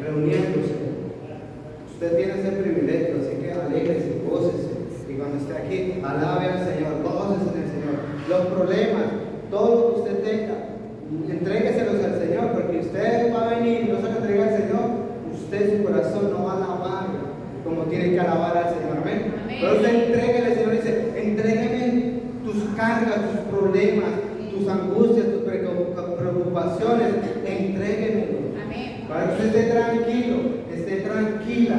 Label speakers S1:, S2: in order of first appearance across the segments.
S1: reuniéndose. Usted tiene ese privilegio, así que alégrese, gócese. Y cuando esté aquí, alabe al Señor, gócese en el Señor. Los problemas, todo lo que usted tenga, entrégueselos al Señor, porque usted va a venir y no se lo entrega al Señor, usted su corazón no va a alabar como tiene que alabar al Señor. Amén. Pero usted entréguele al Señor, dice, entrégame tus cargas, tus problemas, tus angustias, tus preocupaciones, entréguemelo. Para que usted esté tranquilo, esté tranquila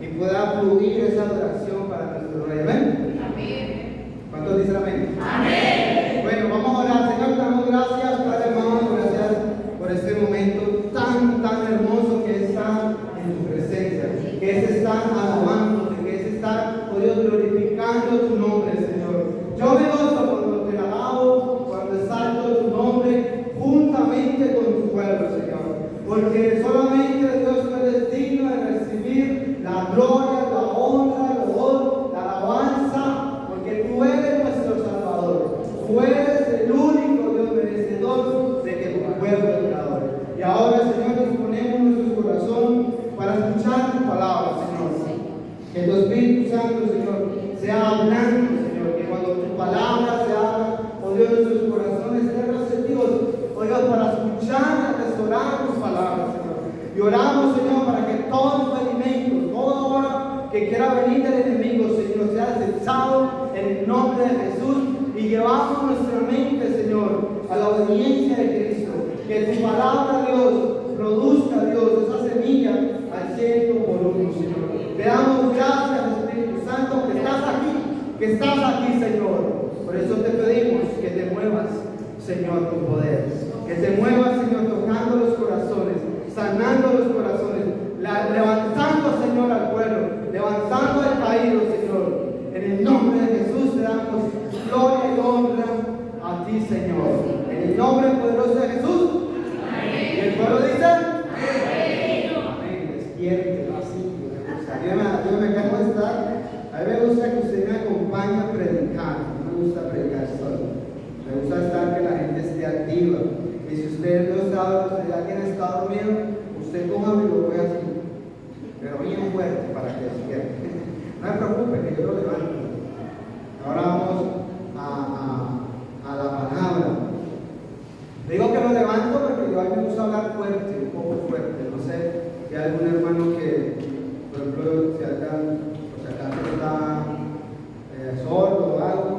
S1: y pueda fluir esa adoración para nuestro Rey. Amén. ¿Cuántos dicen amén?
S2: Amén.
S1: Bueno, vamos a orar. Señor, te damos gracias, Padre amado, gracias por este momento tan hermoso que es estar en tu presencia, que es estar alabándote, que es estar, oh Dios, glorificando tu nombre, Señor. Yo me gozo cuando te alabo, cuando exalto tu nombre juntamente con tu pueblo, Señor. Porque solamente Dios tú eres digno de recibir la gloria, la honra, el honor, la alabanza, porque tú eres nuestro Salvador. Tú eres el único Dios merecedor de que tu pueblo te adore. Y ahora, Señor, disponemos nuestro corazón para escuchar tu palabra, Señor. Que tu Espíritu Santo, Señor, sea hablando, Señor. Que cuando tu palabra se haga, oh Dios, nuestros corazones estén receptivos, oh Dios, para escuchar y atesorar tus palabras, Señor. Y oramos, Señor, para que todo impedimento, toda hora que quiera venir del enemigo, Señor, sea desechado en el nombre de Jesús. Y llevamos nuestra mente, Señor, a la obediencia de Cristo. Que tu palabra, Dios, produzca, Dios, esa semilla al 100%, Señor. Te damos gracias, Espíritu Santo, que estás aquí, Señor. Por eso te pedimos que te muevas, Señor, con poder. Que te muevas, Señor, tocando los corazones, sanando los corazones, levantando, Señor, al pueblo, levantando al caído, Señor. En el nombre de Jesús te damos gloria y honra a ti, Señor. En el nombre poderoso de Jesús.
S2: Amén.
S1: Y el pueblo dice:
S2: Amén.
S1: amén. Despierte, así. Yo me canso de estar. A mí me gusta que usted me acompañe a predicar. No me gusta predicar solo. Me gusta estar que la gente esté activa. Y si usted no está, usted ya tiene estado dormido, usted cójame y lo voy así. Pero bien fuerte para que despierte. No se preocupe, que yo lo levanto. Ahora vamos a la palabra. Digo que lo levanto porque yo a mí me gusta hablar fuerte, un poco fuerte. No sé si hay algún hermano que, por ejemplo, si acaso está sordo o algo,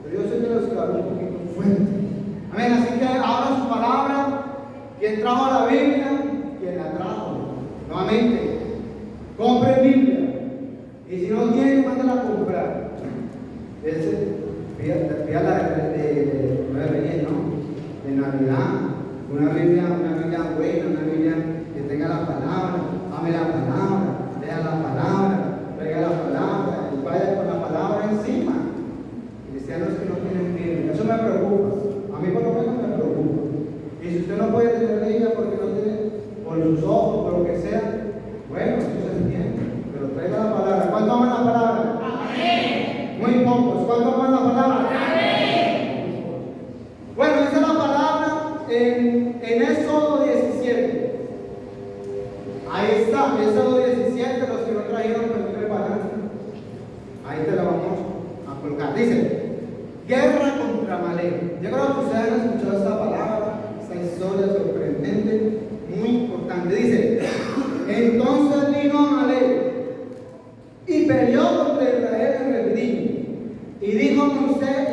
S1: pero yo soy de los que hablo un poquito fuerte. Amén. Así que ahora su palabra, quien trajo la Biblia, quien la trajo. Nuevamente, compre Biblia. Y si no tiene, mándala a comprar. Pídala de Nueve Reyes, ¿no? De Navidad. Una Biblia buena, una Biblia que tenga la palabra. Ame la palabra, lea la palabra, traiga la palabra y vaya con la palabra encima. Cristianos que no tienen Biblia, eso me preocupa. A mí por lo menos me preocupa. Y si usted no puede tener Biblia porque no tiene, por sus ojos, por lo que sea, bueno, eso se entiende. Pero traiga la palabra. ¿Cuánto aman la palabra? Amén. Muy pocos. ¿Cuánto aman la palabra? Amén. Bueno, dice la palabra en Éxodo 17. Ahí está, Éxodo 17, los que no trajeron, pues preparando. Ahí te la vamos a colocar. Dice: guerra contra Amalek. Yo creo que ustedes han escuchado esta palabra, esta historia sorprendente, muy importante. Dice: entonces vino Amalek y peleó contra Israel en Refidim. Y dijo Moisés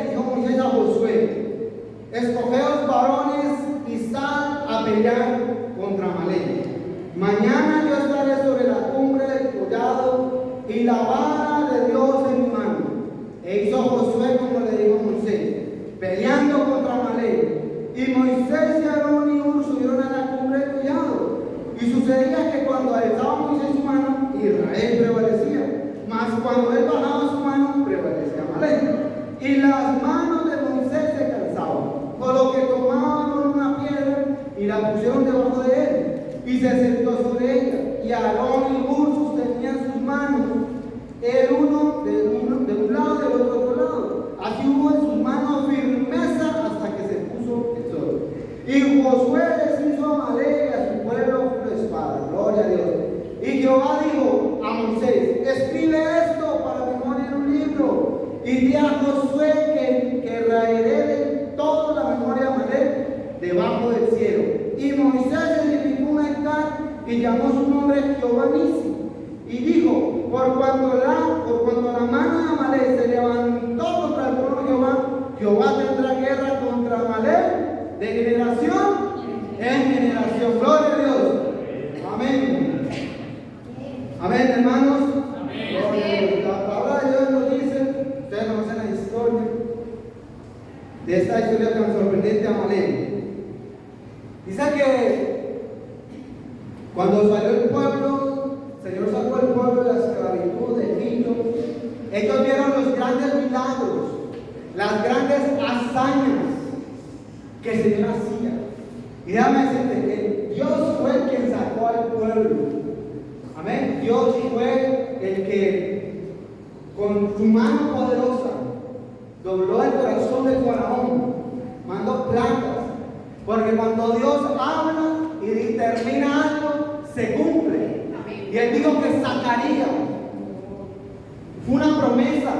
S1: a Josué: escogeos varones y sal a pelear contra Amalek. Mañana yo estaré sobre la cumbre del collado y la vara de Dios en mi mano. E hizo Josué como le dijo Moisés, peleando contra Amalek. Y Moisés y Aarón y Hur subieron a la cumbre del collado. Y sucedía que cuando alzaba Moisés su mano, Israel prevalecía. Mas cuando él bajaba su mano, prevalecía Amalek. Y las manos de Moisés se cansaban, por lo que tomaron una piedra y la pusieron debajo de él. Y se sentó sobre ella. Y Aarón y Hur sostenían sus manos, el uno de un lado y el otro de otro lado. Así hubo en sus manos firmeza hasta que se puso el sol. Y Josué les hizo a Amalek y a su pueblo con la espada. Gloria a Dios. Jehová dijo a Moisés: escribe esto para memoria en un libro, y di a Josué que raeré toda la memoria de Amalek debajo del cielo. Y Moisés edificó un altar y llamó su nombre Jehová Nisi. Y dijo: por cuanto la mano de Amalek se levantó contra el pueblo de Jehová, Jehová tendrá guerra contra Amalek de generación en generación. Gloria a Dios. Amén. Amén, hermanos. Amén. La palabra de Dios nos dice, ustedes conocen la historia de esta historia tan sorprendente de Amalek. Dice que cuando salió el pueblo, el Señor sacó el pueblo de la esclavitud de Egipto, ellos vieron los grandes milagros, las grandes hazañas que el Señor hacía. Y déjame decirte que Dios fue el quien sacó al pueblo. Amén. Dios fue el que con su mano poderosa dobló el corazón de Faraón, mandó plagas. Porque cuando Dios habla y determina algo, se cumple. Y Él dijo que sacaría. Fue una promesa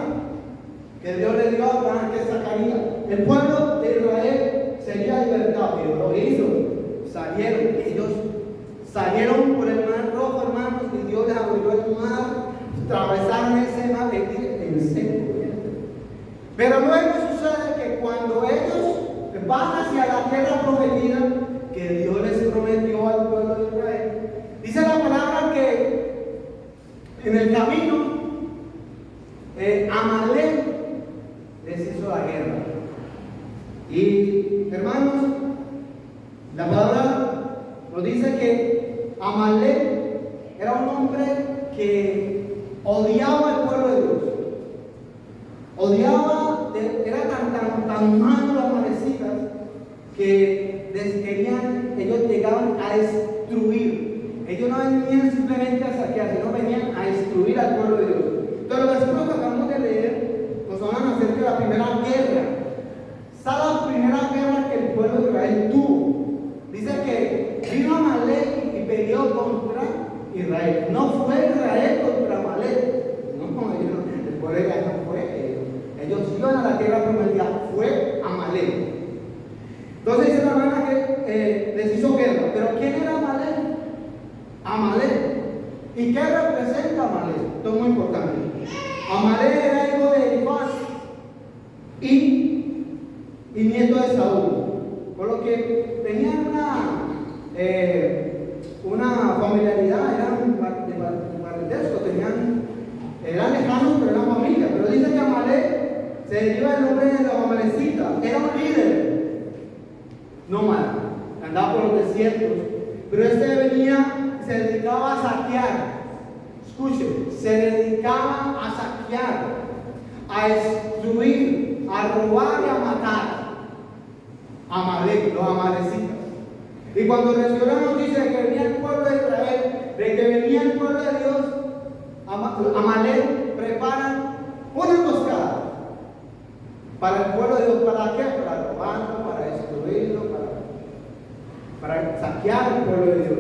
S1: que Dios le dio a Abraham, que sacaría. El pueblo de Israel sería libertado. Y lo hizo. Ellos salieron por el mar rojo, hermanos, y Dios les abrió el mar. Atravesaron ese mar en seco. Pero luego sucede que cuando ellos van hacia la tierra prometida que Dios les prometió al pueblo de Israel, dice la palabra que en el camino Amalek les hizo la guerra. Y hermanos, la palabra nos dice que Amalek era un hombre que odiaba al pueblo de Dios. Odiaba, era tan malo los amalecitas que ellos llegaban a destruir. Ellos no venían simplemente a saquear, sino venían a destruir al pueblo de Dios. Entonces los versículos que acabamos de leer nos hablan acerca de la primera guerra. ¿Sabe la primera guerra que el pueblo de Israel tuvo? Dice que vino Amalek y peleó contra Israel. No fue Israel contra Amalek. No, el pueblo de Israel no fue. Ellos iban a la tierra prometida, fue Amalek. Entonces dice la hermana que les hizo guerra. Pero ¿quién era Amalek? Amalek. ¿Y qué representa Amalek? Esto es muy importante. Amalek era hijo de Elifaz y nieto de Saúl. Por lo que tenían una familiaridad, eran de parentesco, eran lejanos, pero eran familia. Pero dice que Amalek se deriva del nombre de los amalecitas. Era un líder nómada, andaba por los desiertos, pero se dedicaba a saquear. Escuchen, se dedicaba a saquear, a destruir, a robar y a matar. Amalek, los amalecitas. Y cuando recibió la noticia de que venía el pueblo de Israel, de que venía el pueblo de Dios, Amalek prepara una emboscada para el pueblo de Dios. ¿Para qué? Para robarlo, para destruirlo, para saquear al pueblo de Dios.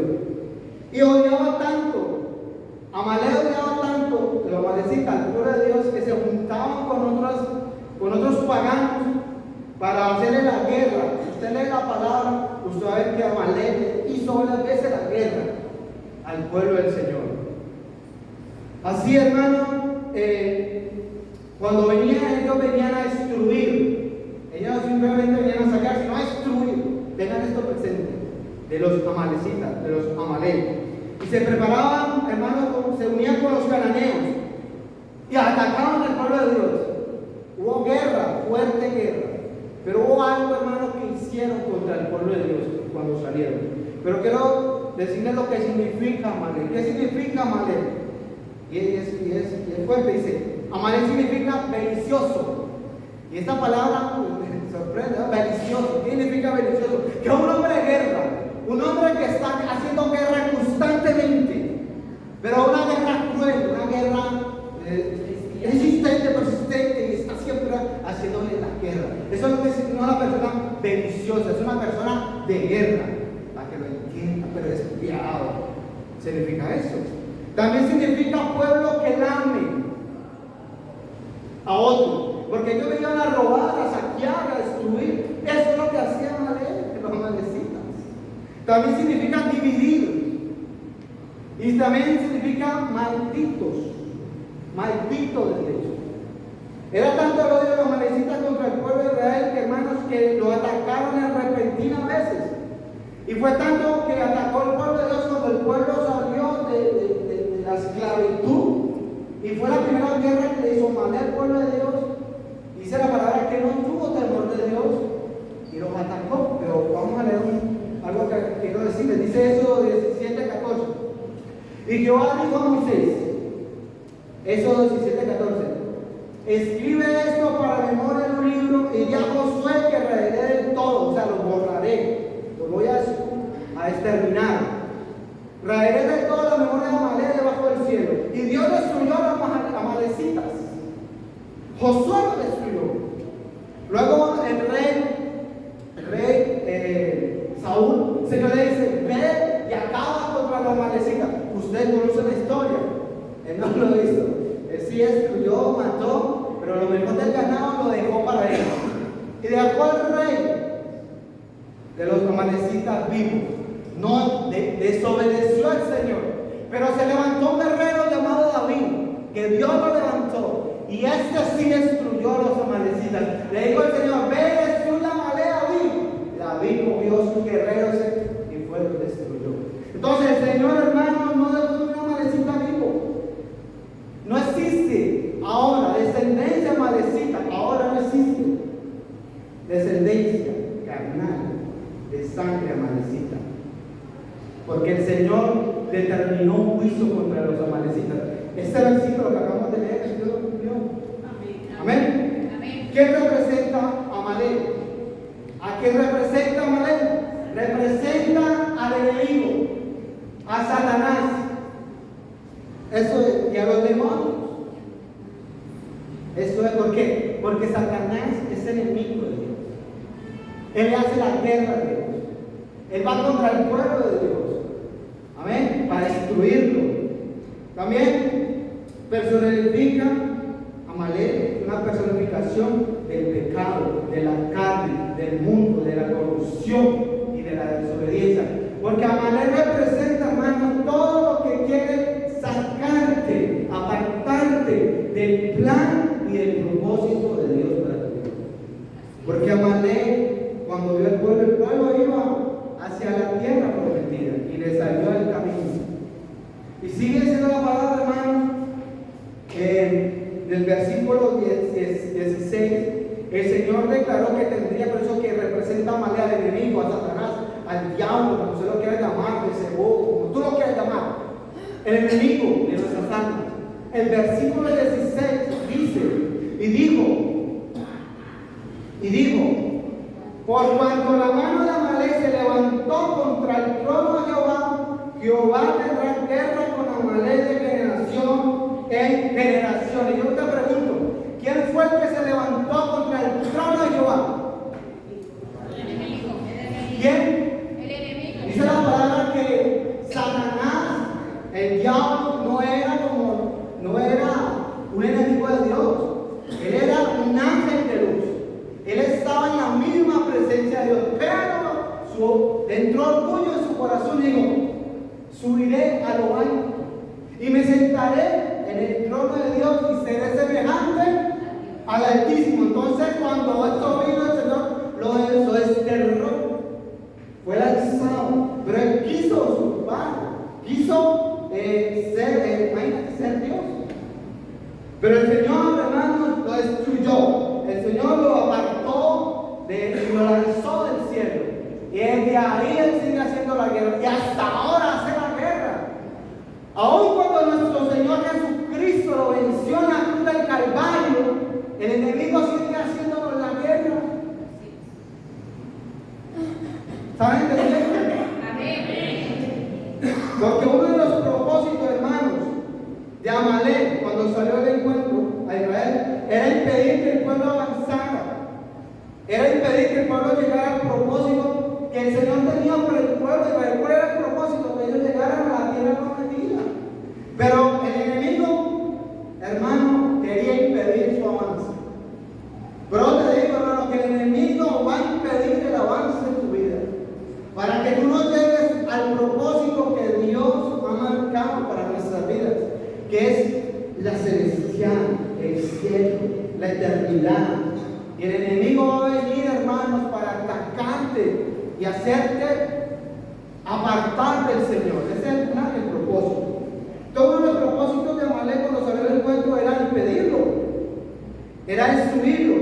S1: Y odiaba tanto, Amalek odiaba tanto los amalecitas, al pueblo de Dios, que se juntaban con otros paganos para hacerle la guerra. Si usted lee la palabra, usted va a ver que Amalek hizo varias veces la guerra al pueblo del Señor. Así, hermano, cuando ellos venían a destruir. Ellos no simplemente venían a sacar, sino a destruir. Tengan esto presente, de los amalecitas, de los Amalek. Y se preparaban, hermanos, se unían con los cananeos y atacaban al pueblo de Dios. Hubo guerra, fuerte guerra. Pero hubo algo, hermanos, que hicieron contra el pueblo de Dios cuando salieron. Pero quiero decirles lo que significa Amalek. ¿Qué significa Amalek? Y es fuerte, dice. Amalek significa belicioso. Y esta palabra me sorprende, ¿no? Belicioso. ¿Qué significa belicioso? Que es un hombre de guerra. Un hombre que está haciendo guerra constantemente. Pero una guerra cruel, una guerra resistente, persistente, y está siempre haciéndole la guerra. Eso es lo que es una persona beliciosa, es una persona de guerra. Para que lo entienda, pero despiadado. Significa eso. También significa pueblo que lame a otro. Porque ellos venían a robar, a saquear, a destruir. Eso es lo que hacían los amalecitas. También significa dividir. Y también significa malditos. Malditos de hecho. Era tanto el odio de los amalecitas contra el pueblo de Israel, que hermanos, que lo atacaron en repentinas veces. Y fue tanto que atacó el pueblo de Dios cuando el pueblo salió de la esclavitud. Y fue la primera guerra que le hizo mal al pueblo de Dios. Dice la palabra que no tuvo temor de Dios y los atacó. Pero vamos a leer algo que quiero decirles. Dice eso 17:14. Y Jehová dijo a Moisés, eso 17:14. Escribe esto para memoria en un libro y di a Josué que raeré del todo, o sea, lo borraré, lo voy a exterminar. Raeré de todo la memoria de Amalek debajo del cielo. Y Dios destruyó a los amalecitas. Josué lo destruyó. Luego el rey Saúl, el Señor le dice, ve y acaba contra los amalecitas. Usted conoce la historia. Él no lo hizo. Él sí destruyó, mató, pero lo mejor del ganado lo dejó para él. Y dejó al rey de los amalecitas vivos. No desobedeció al Señor. Pero se levantó un guerrero llamado David, que Dios lo levantó. Y este sí destruyó a los amalecitas. Le dijo al Señor, ve y destruye a Amalek a David. David cogió sus guerreros y fue y los destruyó. Entonces el Señor, hermano, no destruyó a un amalecita vivo. No existe ahora descendencia amalecita, ahora no existe descendencia carnal de sangre amalecita. Porque el Señor determinó un juicio contra los amalecitas. Este versículo que acabamos de leer, Dios lo cumplió. Amén. Amén. ¿Quién representa a Amalek? ¿A quién representa Amalek? Representa al enemigo, a Satanás. Eso es, y a los demonios. Eso es, ¿por qué? Porque Satanás es enemigo de Dios. Él hace la guerra de Dios. Él va contra el pueblo de Dios. Amén. Para destruirlo. También personifica Amalek, una personificación del pecado, de la carne, del mundo, de la corrupción y de la desobediencia. Porque Amalek representa, hermano, todo lo que quiere sacarte, apartarte del plan y del propósito de Dios para tu vida. Porque Amalek, cuando vio el pueblo iba hacia la tierra prometida y le salió el camino. Y sigue siendo la palabra, hermano, que en el versículo 16, el Señor declaró que tendría, por eso que representa a Amalek, al enemigo, a Satanás, al diablo, como usted lo quiera llamar, Beelzebú, como tú lo quieras llamar, el enemigo de nuestras almas. El versículo 16 dice, y dijo, por cuanto la mano de Amalek se levantó contra el trono de Jehová, Jehová tendrá guerra con Amalek de generación en generación. Y yo te pregunto, ¿quién fue el que se levantó contra el trono de Jehová?
S2: El enemigo.
S1: ¿Quién?
S2: El enemigo.
S1: Dice la palabra que Satanás, el diablo, no era un enemigo de Dios. Él era un ángel de luz. Él estaba en la misma presencia de Dios. Pero entró orgullo en su corazón y dijo, subiré a lo alto y me sentaré en el trono de Dios y seré semejante al Altísimo. Entonces cuando esto vino, el Señor lo desterró. Fue lanzado. Pero él quiso usurpar, quiso ser Dios. Pero el Señor, hermanos, lo destruyó. El Señor lo apartó y lo lanzó del cielo. Y desde ahí él sigue haciendo la guerra. Y hasta ahora hace la guerra. Aun cuando nuestro Señor Jesucristo lo venció en la cruz del Calvario, el enemigo sigue haciéndonos la guerra. ¿Saben entendiendo? Porque uno de los propósitos, hermanos, de Amalek, cuando salió del encuentro a Israel, era impedir que el pueblo avanzara. Era impedir que el pueblo llegara al propósito que el Señor tenía por el pueblo de Israel. ¿Cuál era el propósito? Que ellos llegaran a la tierra prometida. Pero debilidad. Y el enemigo va a venir, hermanos, para atacarte y hacerte apartar del Señor. Ese es el plan, el propósito. Todos los propósitos de Amalek cuando salió del encuentro era impedirlo, era destruirlo.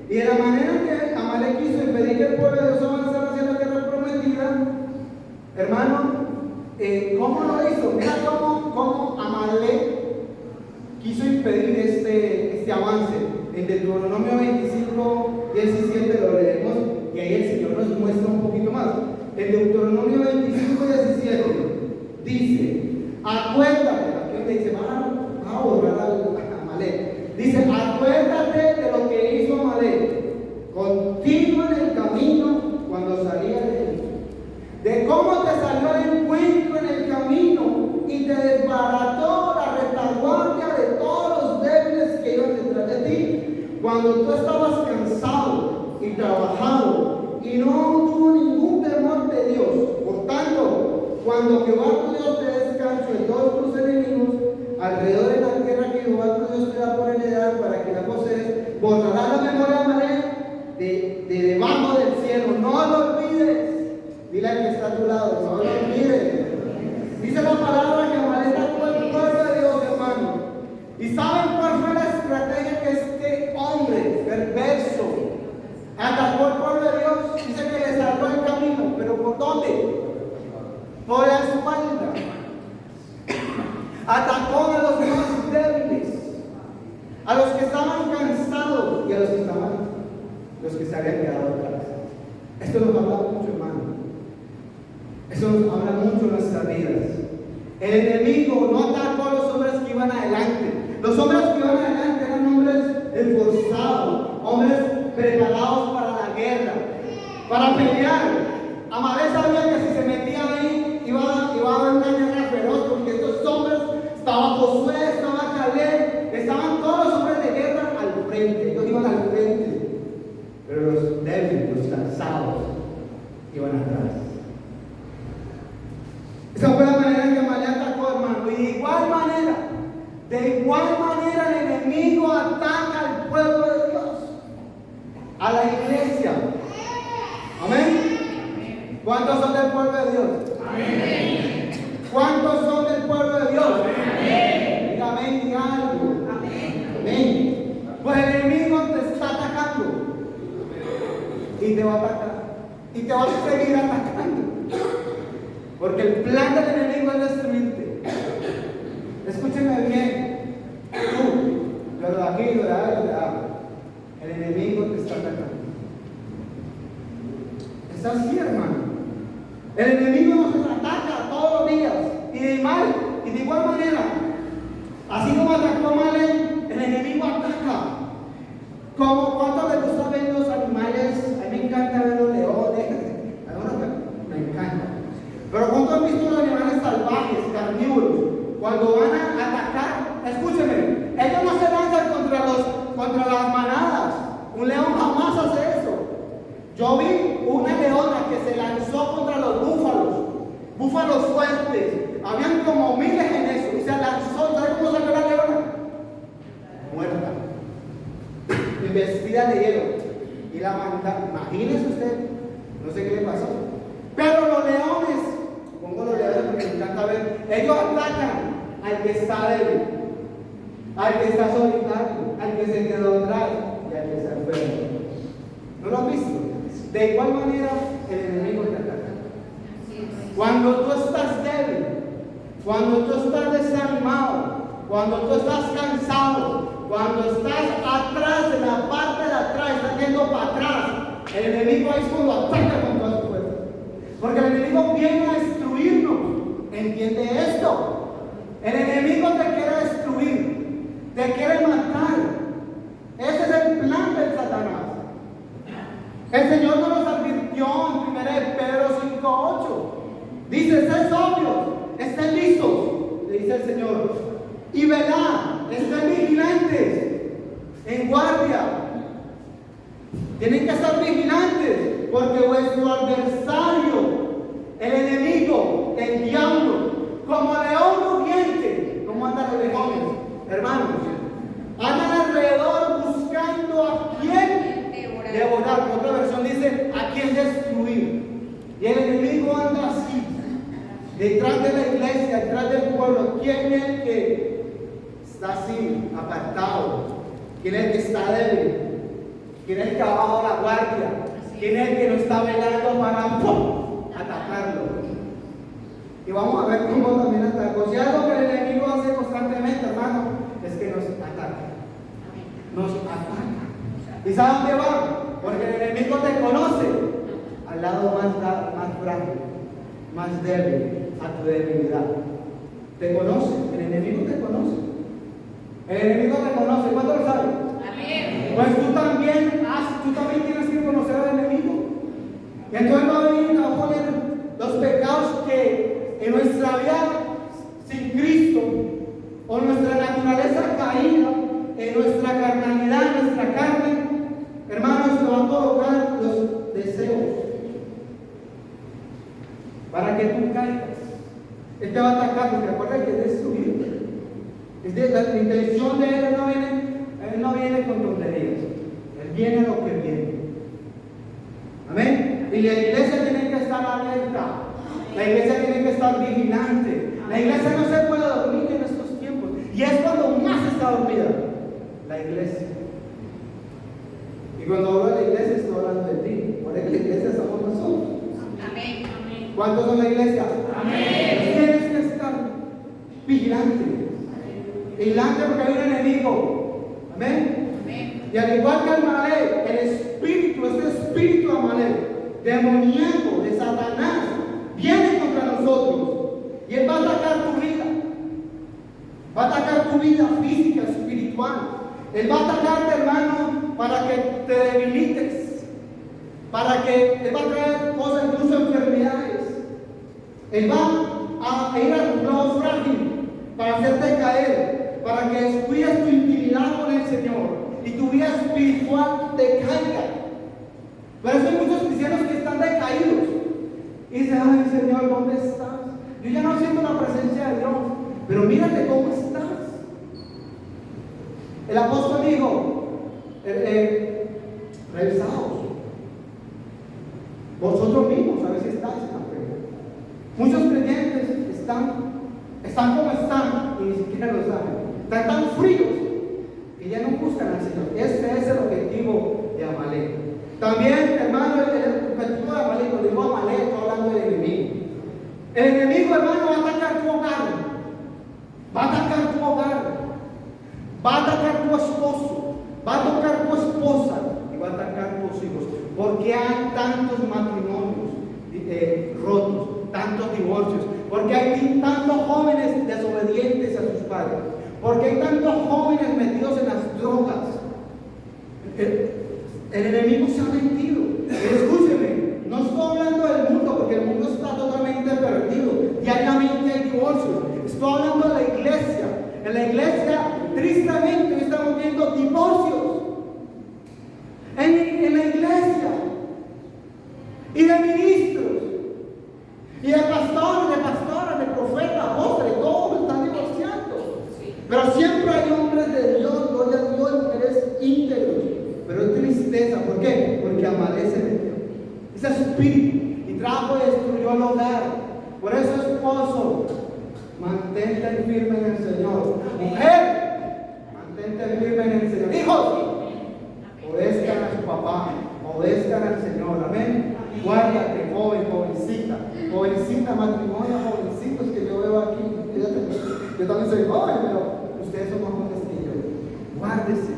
S1: Y de la manera que Amalek quiso impedir que el pueblo de Dios avanzara hacia la tierra prometida, hermano, ¿cómo lo hizo? Mira cómo Amalek quiso impedir este avance. En Deuteronomio 25, 17 lo leemos y ahí el Señor nos muestra un poquito más. En Deuteronomio 25, 17 dice, acuérdate, aquí te dice, va a borrar a Amalek. Dice, acuérdate de lo que hizo Amalek contigo en el camino cuando salía de él, de cómo te salió al encuentro en el camino y te desbarató la retaguardia de todos los débiles que iban detrás de ti, cuando tú estabas cansado y trabajado y no tuvo ningún temor de Dios. Por tanto, cuando Jehová tu Dios te descanso de todos tus enemigos alrededor de la tierra que Jehová tu Dios te da por heredad para que la posees, borrará la memoria de Amalek de debajo del cielo. No lo olvides. Dile al que está a tu lado, no lo olvides. Dice la palabra que Amalek atacó el pueblo de Dios, hermano. ¿Y saben cuál fue la estrategia que este hombre perverso atacó al pueblo de Dios? Dice que le salvó el camino, pero ¿por dónde? Por la espalda. Atacó a los más débiles, a los que estaban cansados y a los que se habían quedado atrás. Esto nos habla mucho, hermano. Eso nos habla mucho en nuestras vidas. El enemigo no atacó a los hombres que iban adelante. Los hombres que iban adelante eran hombres esforzados, hombres preparados para la guerra, para pelear. Amalek sabía que si se metía ahí iba a haber una guerra feroz, porque estos hombres, estaba Josué, estaba Caleb, estaban todos los hombres de guerra al frente, ellos iban al frente, pero los débiles, los cansados, iban atrás. Esa fue la manera en que Amalek atacó, hermano. Y de igual manera el enemigo ataca al pueblo de Dios, a la iglesia. Amén. ¿Cuántos son del pueblo de Dios? Amén. ¿Cuántos son del pueblo de Dios? Amén. Diga amén, diga algo. Amén. Pues el enemigo te está atacando y te va a atacar y te va a seguir atacando. Porque el plan del enemigo es destruirte. Escúcheme bien. Tú, lo de aquí, lo de allá, el enemigo te está atacando. Es así, hermano. El enemigo nos ataca todos los días y de mal y de igual manera. Así como atacó a Amalek, el enemigo ataca. Como cuánto le gusta ver los animales. A mí me encanta ver los leones. Me encanta. Pero ¿cuántos han visto los animales salvajes, carnívoros? Cuando van a atacar, escúcheme, ellos no se lanzan contra las manadas. Un león jamás hace eso. Yo vi una leona que se lanzó contra los búfalos fuertes. Habían como miles en eso. Y se lanzó. ¿Sabe cómo salió la leona? Muerta. Vestida de hielo. Y la manda. Imagínese usted. No sé qué le pasó. Pero los leones, pongo los leones porque me encanta ver, ellos atacan al que está débil, al que está solitario, al que se quedó atrás y al que está enfermo. ¿No lo han visto? De igual manera, el enemigo te ataca. Cuando tú estás débil, cuando tú estás desanimado, cuando tú estás cansado, cuando estás atrás, de la parte de atrás, estás yendo para atrás, el enemigo es cuando ataca con todas sus fuerzas. Porque el enemigo viene a destruirnos. ¿Entiende esto? El enemigo te quiere destruir, te quiere matar. Ese es el plan del Satanás. El Señor nos advirtió en 1 Pedro 5:8. Dice, sed sobrios, estén listos, le dice el Señor. Y velad, estén vigilantes, en guardia. Tienen que estar vigilantes, porque vuestro adversario, el enemigo, el diablo, como león rugiente, ¿cómo andan los leones? Hermanos, andan alrededor buscando a anda así, detrás de la iglesia, detrás del pueblo. ¿Quién es el que está así, apartado? ¿Quién es el que está débil? ¿Quién es el que ha bajado la guardia? ¿Quién es el que no está velando para ¡pum!, atacarlo? Y vamos a ver cómo también atacó. Si algo que el enemigo hace constantemente, hermano, es que nos ataca. Nos ataca. ¿Y sabe dónde va? Porque el enemigo te conoce al lado más frágil, más débil, a tu debilidad. Te conoce, el enemigo te conoce. El enemigo te conoce. ¿Cuánto lo sabes?
S2: Amén.
S1: Pues tú también tienes que conocer al enemigo. Y entonces va a venir y va a poner los pecados que en nuestra vida sin Cristo, o nuestra naturaleza caída, en nuestra carnalidad, en nuestra carne, hermanos, te va a colocar los deseos para que tú caigas. Él te va a atacar, porque recuerda que es destruirte. La intención de él no viene con tonterías. Él viene a lo que viene. Amén. Y la iglesia tiene que estar alerta. La iglesia tiene que estar vigilante. La iglesia no se puede dormir en estos tiempos. Y es cuando más está dormida la iglesia. Y cuando hablo de la iglesia, estoy hablando de ti. Por eso la iglesia somos nosotros.
S2: Amén.
S1: ¿Cuántos son la iglesia?
S2: Amén.
S1: Tienes que estar vigilante. Vigilante porque hay un enemigo. Amén.
S2: Amén.
S1: Y al igual que Amalek, el espíritu, este espíritu de Amalek, demoníaco, de Satanás, viene contra nosotros. Y él va a atacar tu vida. Va a atacar tu vida física, espiritual. Él va a atacarte, hermano, para que te debilites. Él va a traer cosas, incluso enfermedades. Él va a ir a tu lado frágil para hacerte caer, para que descuides tu intimidad con el Señor y tu vida espiritual decaiga. Por eso hay muchos cristianos que están decaídos y dicen: ay, Señor, ¿dónde estás? Yo ya no siento la presencia de Dios, pero mírate cómo estás. El apóstol dijo: revisaos vosotros mismos a ver si estáis en la fe. Muchos creyentes están como están y ni siquiera lo saben. Están tan fríos que ya no buscan al Señor. Este es el objetivo de Amalek. También, hermano, el objetivo de Amalek, cuando digo Amalek, estoy hablando del enemigo. El enemigo, hermano, va a atacar tu hogar. Va a atacar tu hogar. Va a atacar tu esposo. Va a atacar tu esposa. Y va a atacar tus hijos. Porque hay tantos matrimonios rotos, tantos divorcios. Porque hay tantos jóvenes desobedientes a sus padres. Porque hay tantos jóvenes metidos en las drogas. El enemigo se ha metido. Escúcheme, no estoy hablando del mundo, porque el mundo está totalmente perdido. Diariamente hay divorcios. Estoy hablando de la iglesia. En la iglesia, tristemente, hoy estamos viendo divorcios. En la iglesia. Y de ministros. Y de pastores, de profetas, apóstoles, todos están divorciando. Pero siempre hay hombres de Dios, gloria a Dios, mujeres íntegros. Pero es tristeza, ¿por qué? Porque Amalek se metió. Ese espíritu y trajo y destruyó el hogar. Por eso, esposo, mantente firme en el Señor. Mujer, mantente firme en el Señor. Hijos, obedezcan a su papá, obedezcan al Señor. Amén. Guárdate, jovencita, matrimonio, jovencitos que yo veo aquí. Yo también soy joven, pero ustedes son más jóvenes que yo. Guárdese.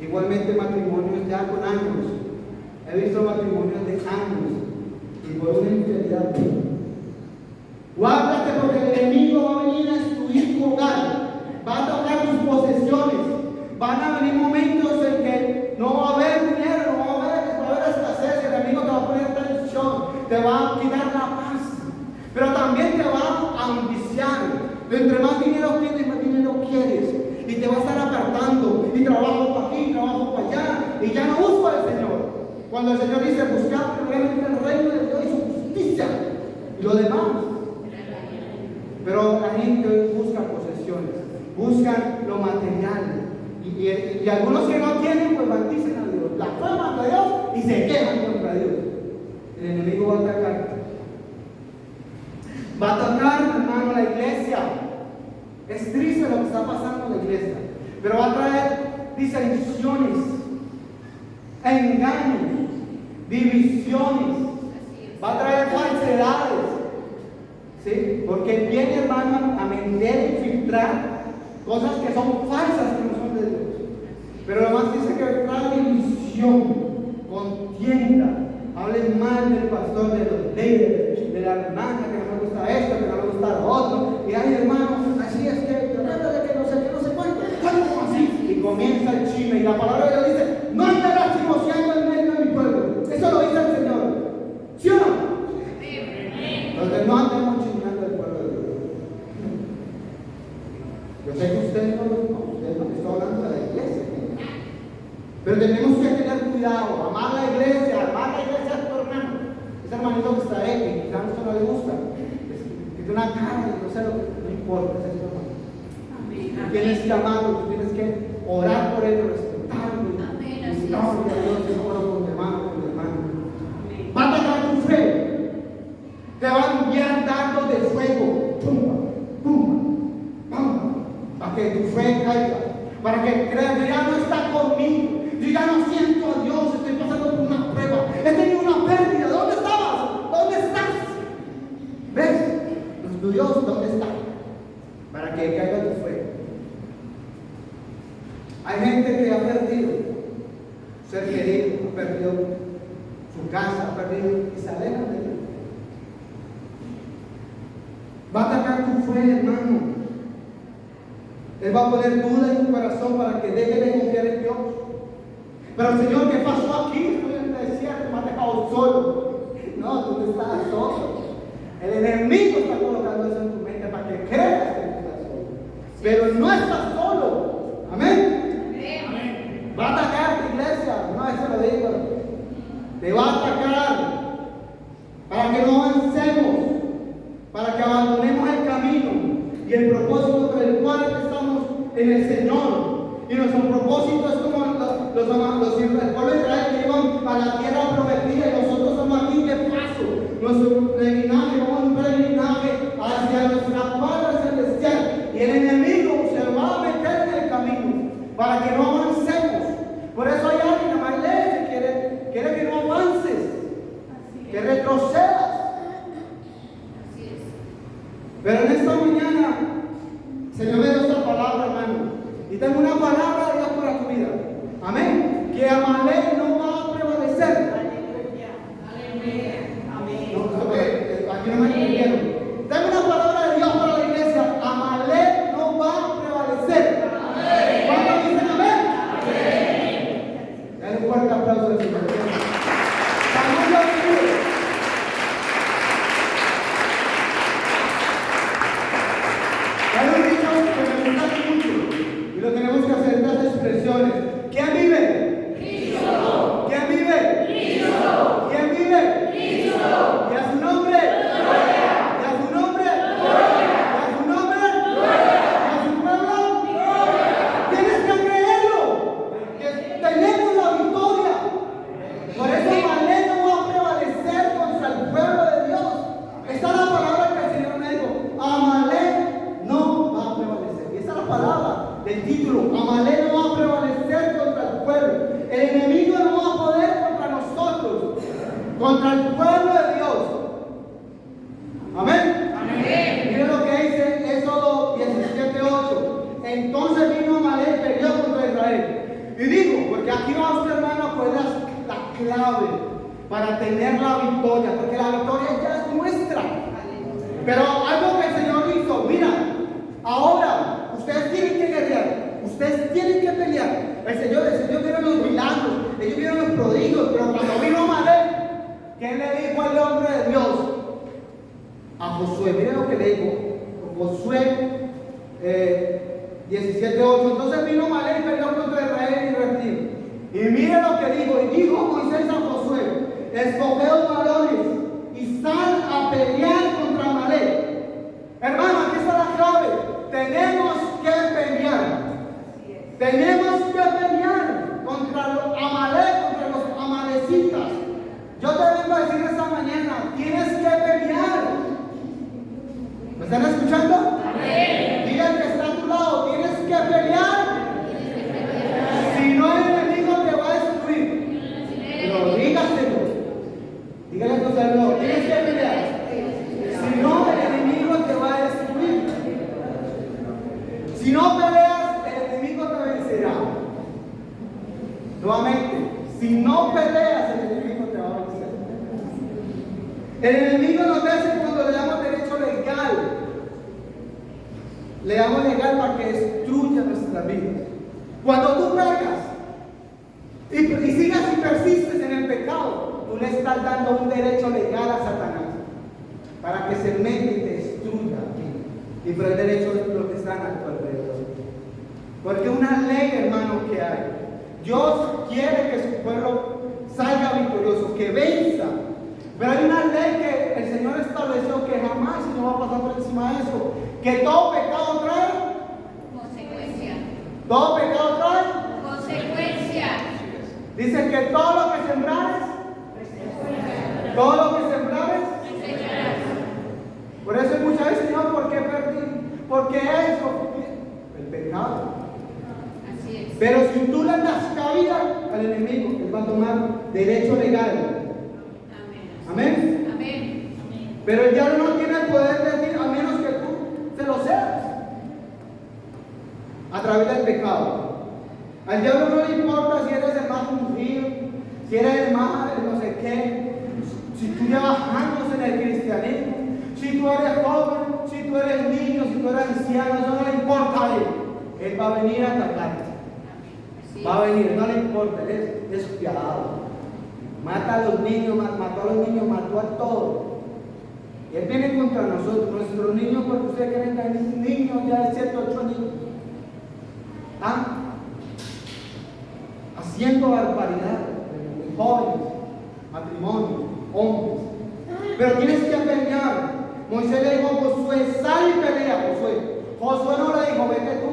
S1: Igualmente matrimonios ya con años. He visto matrimonios de años y por una infidelidad. Guárdate, porque el enemigo va a venir a destruir tu hogar. Va a tocar tus posesiones. Van a venir momentos en que no va a haber dinero, no va a haber escasez. El enemigo te va a poner tensión, te va a quitar la paz, pero también te va a ambiciar. Entre más dinero tienes, más dinero quieres, y te va a estar apartando. Y trabajo para aquí, trabajo para allá, y ya no busco al Señor. Cuando el Señor dice: buscar primeramente el reino de Dios y su justicia, y lo demás. Pero la gente busca posesiones, buscan lo material. Y algunos que no tienen, pues maldicen a Dios, blasfeman a Dios y se quejan contra Dios. El enemigo va a atacar Va a tocar, hermano, la iglesia. Es triste lo que está pasando en la iglesia. Pero va a traer disensiones, engaños, divisiones. Va a traer falsedades. ¿Sí? Porque viene, hermano, a meter y filtrar cosas que son falsas, que no son de Dios. Pero además dice que trae división, contienda. Hablen mal del pastor, de los líderes, de la hermana, que no me gusta esto, que no me gusta lo otro. Y ay, hermano, así es que, trata de que no sé cuánto. ¿Cómo así? Y comienza el chisme. Y la palabra de Dios dice: no andarás chismoseando en medio de mi pueblo. Eso lo dice el Señor. ¿Sí o no? Entonces no andemos chismeando del pueblo de Dios. Yo sé que ustedes no estoy hablando de la iglesia. Pero tenemos que tener cuidado, amar la iglesia a tu hermano. Ese hermanito que está ahí, que quizás a usted no le gusta, que tiene una cara y no sé lo que, no importa, ese es tu hermano. Tú tienes que amarlo, tú tienes que orar por él, respetarlo. No, que Dios te ora con mi hermano. Va a atacar tu fe, te va a enviar dardos de fuego, para que tu fe caiga, para que creas que ya no está conmigo. Yo ya no siento a Dios, estoy pasando por una prueba, he tenido una pérdida. ¿Dónde estabas? ¿Dónde estás? ¿Ves? Nuestro Dios, ¿dónde está? Para que caiga tu fe. Hay gente que ha perdido ser querido, ha perdido su casa, ha perdido y se alejan de Dios. Va a atacar tu fe, hermano. Él va a poner duda en tu corazón para que deje de confiar en Dios. Pero Señor, ¿qué pasó aquí? Estoy en el desierto, me has dejado solo. No, tú no estás solo. El enemigo está colocando eso en tu mente para que creas que tú estás solo. Pero no estás solo. Amén. Amén. Va a atacar tu iglesia. No, eso lo digo. Te va a atacar para que no avancemos, para que abandonemos el camino y el propósito por el cual estamos en el Señor. Y nuestro propósito es como el pueblo de Israel que iban a la tierra prometida, y nosotros somos aquí de paso. Nuestro peregrinaje, vamos un peregrinaje hacia nuestra patria celestial. Y el enemigo se va a meter en el camino para que no avancemos. Por eso hay alguien en la iglesia que quiere que no avances, que retrocedas. Pero en esta mañana, Señor me dio esta palabra, hermano. Y tengo una palabra de Dios para tu vida. Amén. Que Amalek no va a prevalecer.
S2: Aleluya. Amén.
S1: No, aquí no me entendieron. Tengo una palabra de Dios para la iglesia. Amalek no va a prevalecer. ¿Cuántos dicen amén? Amén. Dale un fuerte aplauso al Señor. Hay un dicho que me gusta mucho y lo tenemos que hacer en estas expresiones. ¿Quién vive? Cristo. ¿Quién vive? Cristo. ¿Quién vive? Cristo. ¿Y a su nombre? Gloria. ¿Y a su nombre? Gloria. ¿Y a su nombre? Gloria. ¿Y a su pueblo? Gloria. Tienes que creerlo, que tenemos la victoria. Por eso Amalek no va a prevalecer contra el pueblo de Dios. Esta es la palabra que el Señor me dijo. Amalek no va a prevalecer. Y esa es la palabra del título. Amalek no va a prevalecer contra el pueblo. El enemigo no va a poder contra nosotros, contra el pueblo de Dios. Amén. Amén. Miren lo que dice Éxodo 17:8. Entonces vino Amalek y peleó contra Israel. Y digo, porque aquí va usted, hermano, a poner la clave para tener la victoria, porque la victoria ya es nuestra. Pero algo que el Señor hizo, mira, ahora ustedes tienen que guerrear, ustedes tienen que pelear. El Señor vieron los milagros, ellos vieron los prodigios, pero cuando vino Amalek, ¿qué le dijo al hombre de Dios? A Josué, miren lo que le dijo, Josué 17:8. Entonces vino Amalek y peleó contra Israel y Reptil. Y miren lo que dijo, y dijo Moisés a Josué: escogeos varones y sal a pelear contra Amalek. Hermano, aquí está la clave. Tenemos que pelear. Tenemos que pelear contra los Amalek, contra los amalecitas. Yo te vengo a decir esta mañana, tienes que pelear. ¿Me están escuchando? Diga al que está a tu lado, tienes que pelear. Si no, el enemigo te va a destruir. Pero dígaselo. Dígale a tu Salvador, tienes que pelear. Si no, el enemigo te va a destruir. Si no peleas, el enemigo te vencerá. Nuevamente, si no peleas, el enemigo te va a vencer. El enemigo nos vence cuando le damos derecho legal. Le damos legal para que destruya nuestras vidas. Cuando tú pecas y sigas y persistes en el pecado, tú le estás dando un derecho legal a Satanás para que se meta y te destruya a ti. Y por el derecho de los que están a tu alrededor. Porque una ley, hermano, que hay. Dios quiere que su pueblo salga victorioso, que venza. Pero hay una ley que el Señor estableció que jamás se nos va a pasar por encima de eso. Que todo pecado trae
S3: consecuencia.
S1: todo pecado trae.
S3: Consecuencia.
S1: Dice que todo lo que sembrares, todo lo que sembrares. Por eso muchas veces, Señor, ¿por qué perdí? Porque eso, el pecado.
S3: Así es.
S1: Pero si tú le das cabida al enemigo, él va a tomar derecho legal. Amén.
S3: Amén.
S1: Pero el diablo no tiene el poder de decir a menos que tú se lo seas. A través del pecado. Al diablo no le importa si eres el más ungido, si eres el más no sé qué, si tú llevas años en el cristianismo, si tú eres joven, si tú eres niño, si tú eres anciano, eso no le importa a él. Él va a venir a atacarte. Va a venir, no le importa, él es despiadado. Mata a los niños, mató a los niños, mató a todos. Y él viene contra nosotros, nuestros niños, porque ustedes creen que hay niños ya de 7, 8 años. ¿Ah? Haciendo barbaridad, jóvenes, matrimonios, hombres. Pero tienes que pelear. Moisés le dijo a Josué, sal y pelea, Josué. Josué no le dijo, vete tú.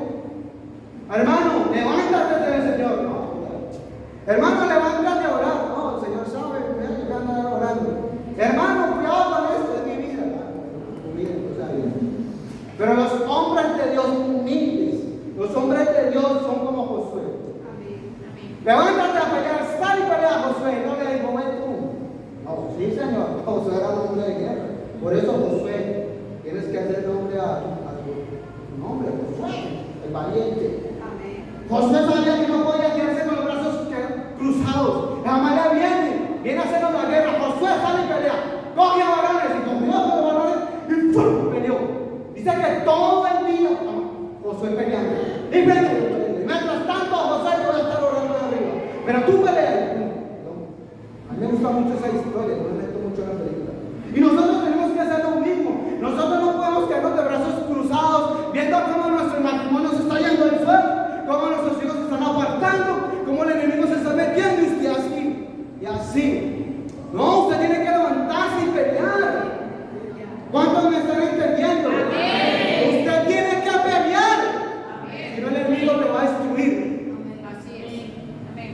S1: Hermano, levántate del Señor. No. Hermano, levántate a orar. No, el Señor sabe que anda orando. Hermano, cuidado con esto de mi vida. Pero los hombres de Dios humildes, los hombres de Dios son como Josué. Levántate a pelear, sal y pelea, Josué. No le dijo, ven tú. No, sí, Señor. Josué era un hombre de guerra. Por eso, Josué, tienes que hacer nombre a tu nombre, Josué, el valiente. Josué sabía que no podía quedarse con los brazos cruzados. La mala viene a hacernos la guerra. Josué sale y pelea. Coge a varones y cogió a los varones y ¡pum! Peleó. Dice que todo el día Josué peleando. Y peleó. Mientras tanto, Josué puede estar orando arriba. Pero tú peleas. A mí me gusta mucho esa historia, no me meto mucho en la película. Y nosotros tenemos que hacer lo mismo. Nosotros no podemos quedarnos de brazos cruzados, viendo cómo nuestro matrimonio se está yendo al suelo, cómo nuestros hijos se están apartando, cómo el enemigo se está metiendo y así, y así. No, usted tiene que levantarse y pelear. ¿Cuántos me están entendiendo?
S3: Amén.
S1: Usted tiene que pelear.
S3: Amén.
S1: Si no, el enemigo te va a destruir.
S3: Así es. Amén.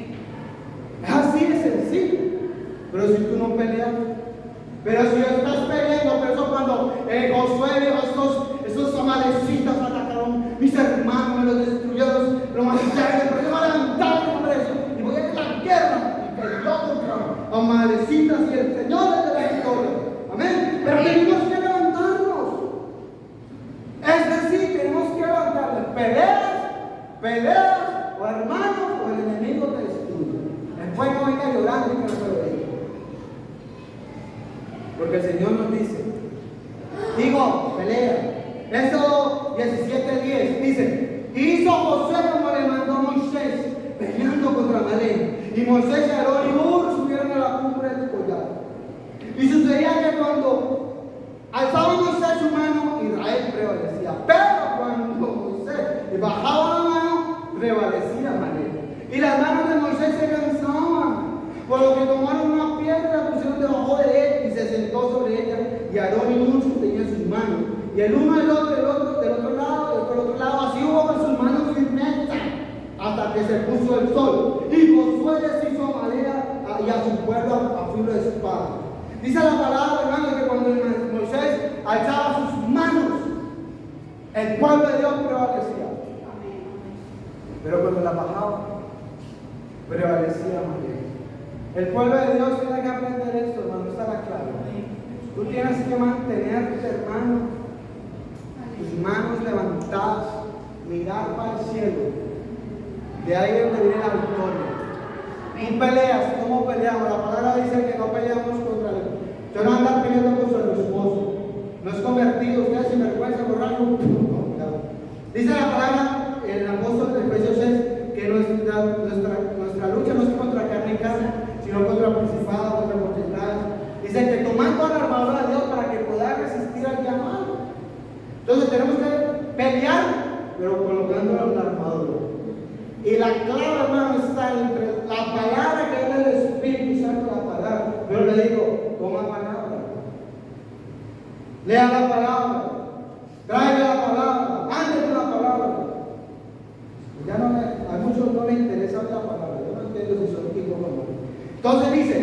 S1: Es así de sencillo. Pero si tú no peleas, pero si estás peleando, por eso cuando Josué dijo, estos amalecitas atacaron mis hermanos, me los destruyeron, los mataron, pero yo me voy a levantar contra eso y voy a ir a la guerra y peleó contra amalecitas y el Señor es de la victoria. Amén. Pero tenemos que levantarnos. Es decir, tenemos que levantarnos. Peleas, o hermanos, o el enemigo te destruye. Después no venga llorando y que no se lo diga. Porque el Señor nos dice, digo, pelea. Éxodo 17:10 dice, hizo Josué como le mandó Moisés, peleando contra Amalek. Y Moisés y Aarón y Hur subieron a la cumbre del collar. Y sucedía que cuando alzaba Moisés su mano, Israel prevalecía. Pero cuando Moisés bajaba la mano, prevalecía Amalek. Y las manos de Moisés se cansaban. Por lo que tomaron una piedra, la pusieron debajo de él y se sentó sobre ella. Y Aarón y Hur sostenían sus manos. Y el uno del otro, del otro lado, así hubo con sus manos firmeza hasta que se puso el sol. Y Josué deshizo a Amalek y a su pueblo a filo de espada. Dice la palabra, hermano, que cuando Moisés alzaba sus manos, El pueblo de Dios prevalecía. Pero cuando la bajaba, prevalecía más bien. El pueblo de Dios tiene que aprender esto, hermano, estará claro. Tú tienes que mantenerte, hermano, tus manos levantadas, mirar para el cielo. De ahí es donde viene la victoria. Tú peleas, ¿cómo peleamos? La palabra dice que no peleamos contra el... Yo no ando peleando contra el esposo. No es convertido, ustedes sin vergüenza, borracho. No, cuidado. Dice la palabra, el apóstol de Efesios 6, que nuestra lucha no es contra carne y carne, sino contra principados, contra potestades. Dice que tomando la armadura de Dios para que pueda resistir al llamado. Entonces tenemos que pelear, pero colocándonos la armadura. Y la clave, hermano, está entre la palabra que es el Espíritu Santo, la palabra. Yo le digo, toma palabra. Lea la palabra. Traiga la palabra. Ande con la palabra. Ya no a muchos no les interesa la palabra. Yo no entiendo si son hijos o no. Entonces dice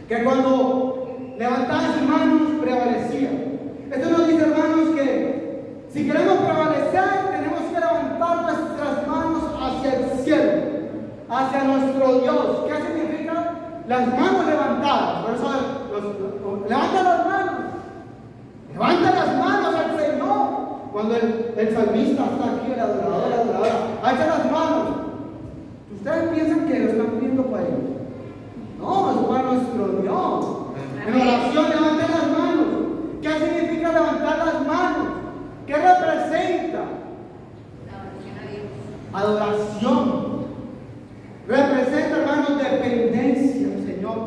S1: que cuando levantaba sus manos prevalecía. Esto nos dice, hermanos, que si queremos prevalecer, tenemos que levantar nuestras manos hacia el cielo, hacia nuestro Dios. ¿Qué significa? Las manos levantadas. Por eso levanta las manos. Levanta las manos al Señor. Cuando el salmista está aquí, el adorador, alza las manos. Ustedes piensan que lo están pidiendo para ellos. No, es para nuestro Dios. En oración levanten las manos. ¿Qué significa levantar las manos? ¿Qué representa? Adoración. Representa, hermanos, dependencia al Señor.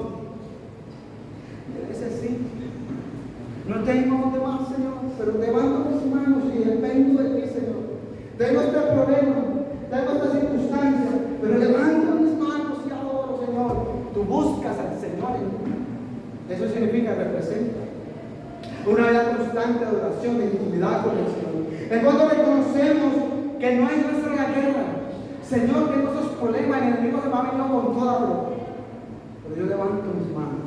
S1: Es así. No tengo de más, Señor, pero levanto mis manos y dependo de ti, Señor. Tengo este problema, tengo esta circunstancia, pero levanto mis manos y adoro, Señor. Tú buscas al Señor en mí. Eso significa representa una vida constante de adoración, de intimidad con el Señor. Es cuando reconocemos que no es nuestra la guerra. Señor, tengo esos problemas, el enemigo se me ha venido con toda, pero yo levanto mis manos.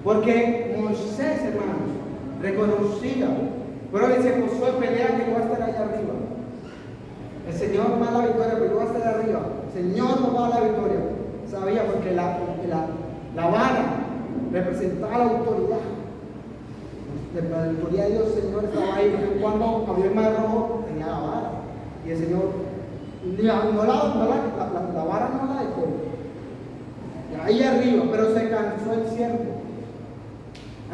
S1: Porque Moisés, hermanos, reconocía, pero dice Josué, pelea que yo voy a estar allá arriba. El Señor va a la victoria, pero yo voy a estar arriba. El Señor no va a la victoria. Sabía, porque la vara representaba la autoridad. La autoridad de Dios, Señor, estaba ahí. Cuando había el mar rojo, tenía la vara. Y el Señor, la vara no la dejó. Ahí arriba, pero se cansó el siervo.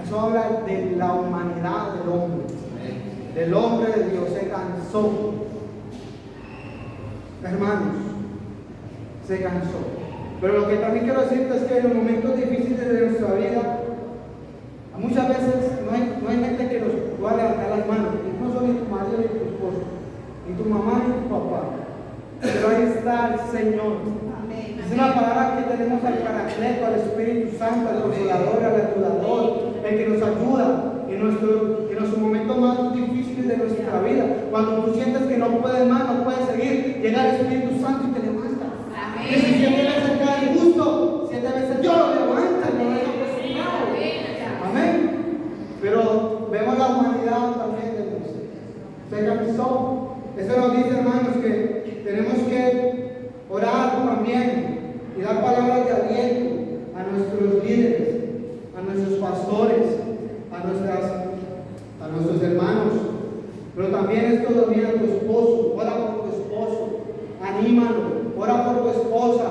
S1: Eso habla de la humanidad del hombre de Dios, se cansó. Hermanos, se cansó. Pero lo que también quiero decirte es que en los momentos difíciles de nuestra vida, muchas veces no hay gente que nos pueda levantar las manos, no son ni tu marido ni tu esposo, ni tu mamá ni tu papá, pero ahí está el Señor. Es una palabra que tenemos al Paracleto, al Espíritu Santo, al Consolador, al Ayudador, el que nos ayuda en los momentos más difíciles de nuestra vida. Cuando tú sientes que no puedes más, no puedes seguir, llega el Espíritu Santo y te levanta. Y si 7 veces cae justo, 7 veces yo lo levanto y lo dejo presionado. Amén. Pero vemos la humanidad también de Moisés. Se cansó. Eso nos dice, hermanos, que tenemos que orar también y dar palabras de aliento a nuestros líderes, a nuestros pastores, a nuestros hermanos. Pero también esto domina a tu esposo. Ora por tu esposo, anímalo. Ora por tu esposa,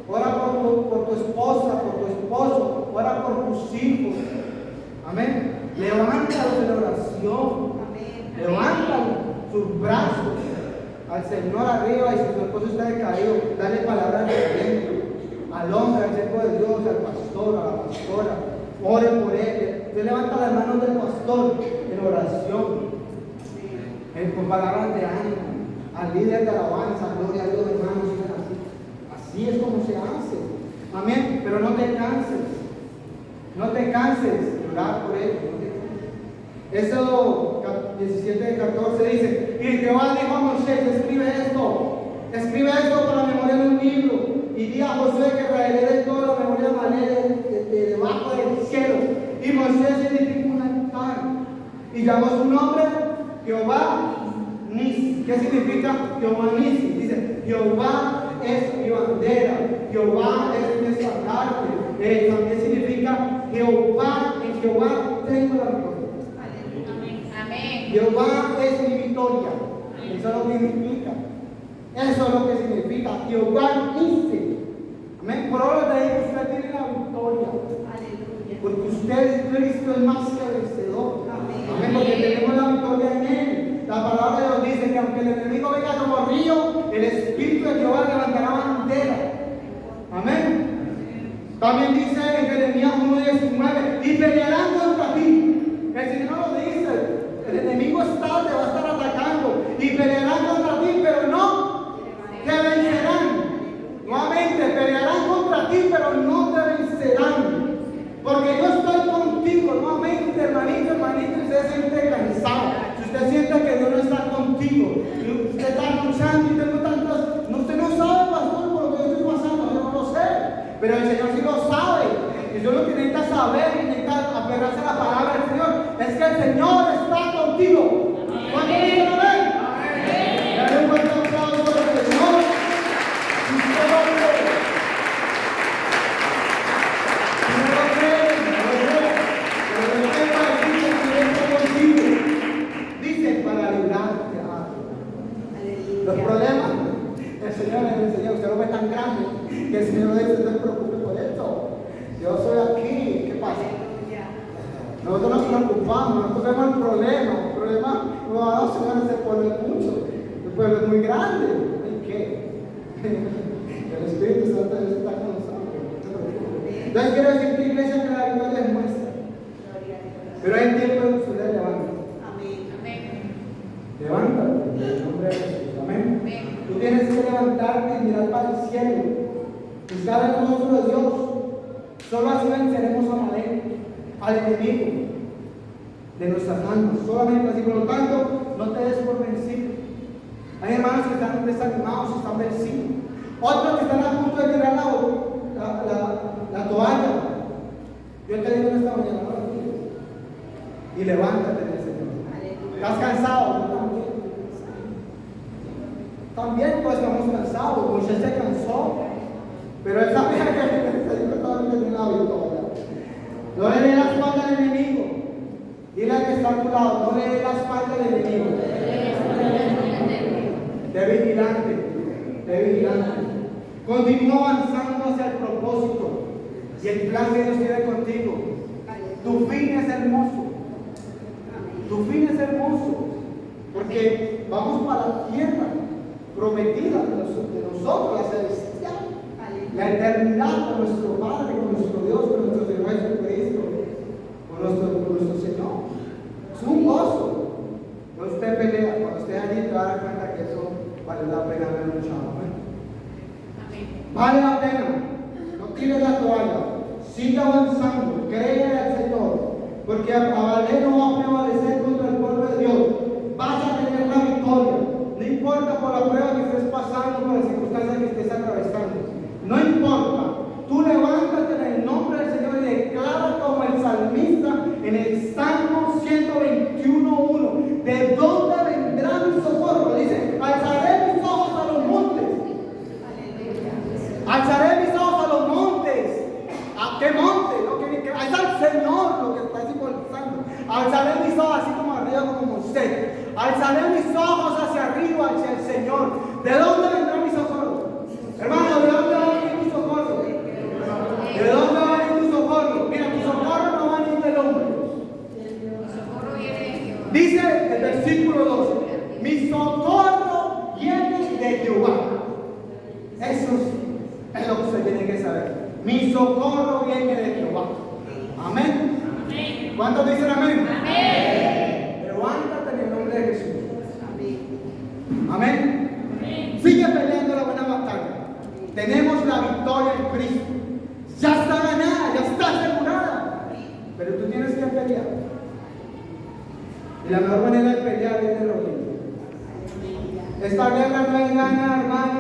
S1: ora por tu esposa, por tu esposo, ora por tus hijos. Amén. Levántalos en oración. Levántalos sus brazos al Señor arriba, y si tu esposo está decaído, dale palabras de aliento al hombre, al siervo de Dios, al pastor, a la pastora. Ore por él. Usted levanta las manos del pastor en oración, con palabras de ánimo, al líder de alabanza. Gloria a Dios, hermanos. Así es como se hace. Amén. Pero no te canses. No te canses de orar por ellos. Eso 17:14 dice: y Jehová dijo a Moisés: escribe esto para la memoria de un libro, y di a Josué que traeré de toda la memoria de debajo del cielo. Y Moisés edificó un altar y llamó su nombre Jehová ¿Qué significa Jehová Nisi? Dice, Jehová es mi bandera, Jehová es mi estandarte. También significa Jehová, en Jehová tengo la victoria.
S3: Amén.
S1: Jehová es mi victoria. Eso es lo que significa. Eso es lo que significa. Jehová Nisi. Amén. Por ahora de ahí usted tiene la victoria. Porque usted, Cristo, es más que vencedor. Amén. Porque tenemos la victoria en Él. La palabra de Dios dice que aunque el enemigo venga como río, el Espíritu de Jehová levantará bandera. Amén. También dice en Jeremías 1:19, y pelearán contra ti. El Señor lo dice. El enemigo te va a estar atacando. Y pelearán contra ti, pero no te vencerán. Nuevamente, pelearán contra ti, pero no te vencerán. Porque yo estoy contigo. Nuevamente, hermanito, usted se siente cansado. Si usted siente que Dios no está contigo, y usted está luchando y tengo tantas, usted no sabe, pastor, por lo que yo estoy pasando, yo no lo sé. Pero el Señor sí lo sabe. Y yo lo que necesita saber y necesita aferrarse a la palabra del Señor es que el Señor está contigo. ¿Cuánto dicen amén? Dale un fuerte aplauso al Señor. Dice para librarte. Los problemas, el Señor, usted lo ve tan grande que el Señor dice, no se preocupe por esto. Yo soy aquí, ¿qué pasa? Nosotros nos preocupamos, nosotros vemos el problema, no, Señor, ese pueblo es mucho, el pueblo es muy grande. ¿Y qué? El Espíritu Santo de Dios está con nosotros. Entonces quiero decirte, iglesia, que la victoria es nuestra. Pero hay tiempo de que usted levanta. Levántate en el nombre de Jesús. Amén. Tú tienes que levantarte y mirar para el cielo. Buscar el rostro de Dios. Solo así venceremos al enemigo de nuestras almas. Solamente así. Por lo tanto, no te des por vencido. Hay hermanos que están desanimados y están vencidos. Otros que están a punto de tirar la toalla. Yo te digo en esta mañana, no lo tires. Y levántate en el Señor. ¿Estás cansado? Yo también. También pues estamos cansados. Moisés se cansó. Pero él sabía que el Señor estaba en la victoria. No le dé la espalda al enemigo. Dile al que está a tu lado, no le dé la espalda al enemigo. Sé vigilante. Continúa avanzando hacia el propósito y el plan que Dios tiene contigo. Tu fin es hermoso. Porque vamos para la tierra prometida de nosotros, la celestial. La eternidad con nuestro Padre, con nuestro Dios, con nuestro Señor Jesucristo, con nuestro Señor. Es un gozo. Cuando usted pelea, cuando usted allí te va a dar cuenta que eso vale la pena haber luchado. Vale la pena. No tires la toalla. Sigue avanzando. Cree al Señor. Porque Amalek no va a prevalecer contra el pueblo de Dios. Vas a tener la victoria. No importa por la prueba que estés pasando, por las circunstancias que estés atravesando. No importa. Tú levántate en el nombre del Señor y declara como el salmista en el Salmo 121:1. ¿De dónde vendrá mi socorro? Dice, alzaré mis ojos a los montes. Alzaré mis ojos a los montes. ¿A qué monte? Es al Señor lo que está simbolizando. Alzaré mis ojos así como arriba como usted. Alzaré mis ojos hacia arriba, hacia el Señor. ¿De dónde vendrá mi socorro? Hermano, ¿de dónde va a venir tu socorro? ¿De dónde va a venir tu socorro? Mira, tu socorro no va a venir del hombre. Dice el versículo 12: mi socorro viene de Jehová. Eso es lo que usted tiene que saber. Mi socorro viene de Jehová. Amén. ¿Cuántos dicen amén? Levántate en el nombre de Jesús. Amén. Sigue peleando la buena batalla. Tenemos la victoria en Cristo. Ya está ganada, ya está asegurada. Pero tú tienes que pelear. Y la mejor manera de pelear es de rodillas. Esta guerra no se gana, hermano,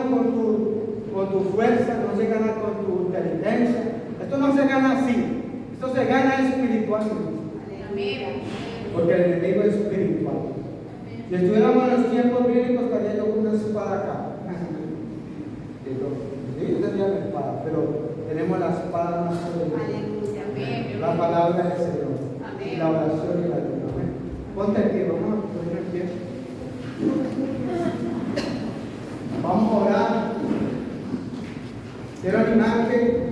S1: con tu fuerza, no se gana con tu inteligencia. Esto no se gana así. Esto se gana espiritualmente. Porque el enemigo es espiritual. Si estuviéramos en los tiempos bíblicos, estaría yo con una espada acá. Sí, yo tendría mi espada, pero tenemos la espada más poderosa.
S2: Aleluya.
S3: Amén.
S1: La palabra del Señor.
S3: Amén.
S1: Y la oración y la ayuda. Amén. Ponte aquí, vamos a poner aquí. Vamos a orar. Quiero animarte